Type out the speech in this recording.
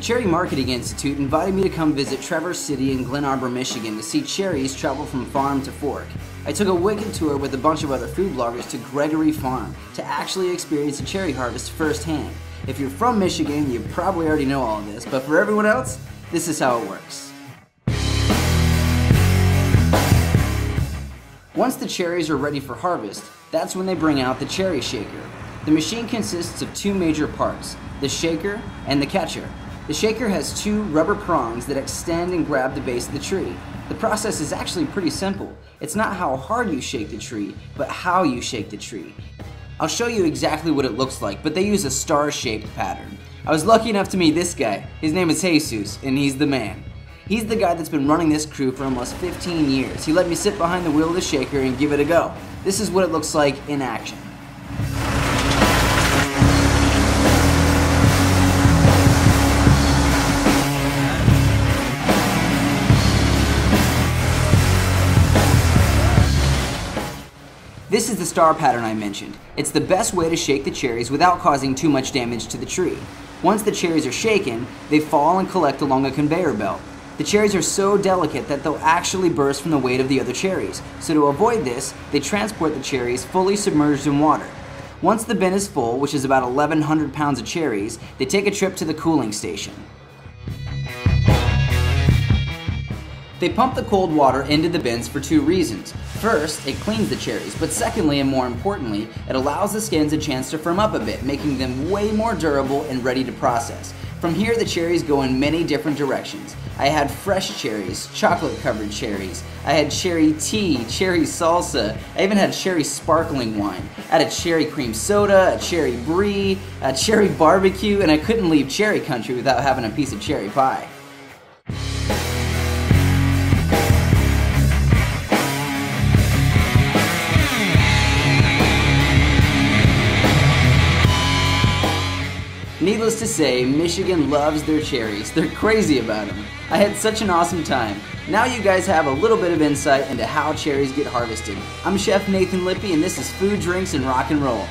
Cherry Marketing Institute invited me to come visit Traverse City in Glen Arbor, Michigan to see cherries travel from farm to fork. I took a wicked tour with a bunch of other food bloggers to Gregory Farm to actually experience a cherry harvest firsthand. If you're from Michigan, you probably already know all of this, but for everyone else, this is how it works. Once the cherries are ready for harvest, that's when they bring out the cherry shaker. The machine consists of two major parts, the shaker and the catcher. The shaker has two rubber prongs that extend and grab the base of the tree. The process is actually pretty simple. It's not how hard you shake the tree, but how you shake the tree. I'll show you exactly what it looks like, but they use a star-shaped pattern. I was lucky enough to meet this guy. His name is Jesus, and he's the man. He's the guy that's been running this crew for almost 15 years. He let me sit behind the wheel of the shaker and give it a go. This is what it looks like in action. This is the star pattern I mentioned. It's the best way to shake the cherries without causing too much damage to the tree. Once the cherries are shaken, they fall and collect along a conveyor belt. The cherries are so delicate that they'll actually burst from the weight of the other cherries. So to avoid this, they transport the cherries fully submerged in water. Once the bin is full, which is about 1,100 pounds of cherries, they take a trip to the cooling station. They pump the cold water into the bins for two reasons. First, it cleans the cherries, but secondly and more importantly, it allows the skins a chance to firm up a bit, making them way more durable and ready to process. From here, the cherries go in many different directions. I had fresh cherries, chocolate-covered cherries. I had cherry tea, cherry salsa. I even had cherry sparkling wine. I had a cherry cream soda, a cherry brie, a cherry barbecue, and I couldn't leave cherry country without having a piece of cherry pie. Needless to say, Michigan loves their cherries. They're crazy about them. I had such an awesome time. Now you guys have a little bit of insight into how cherries get harvested. I'm Chef Nathan Lippy, and this is Food, Drinks, and Rock and Roll.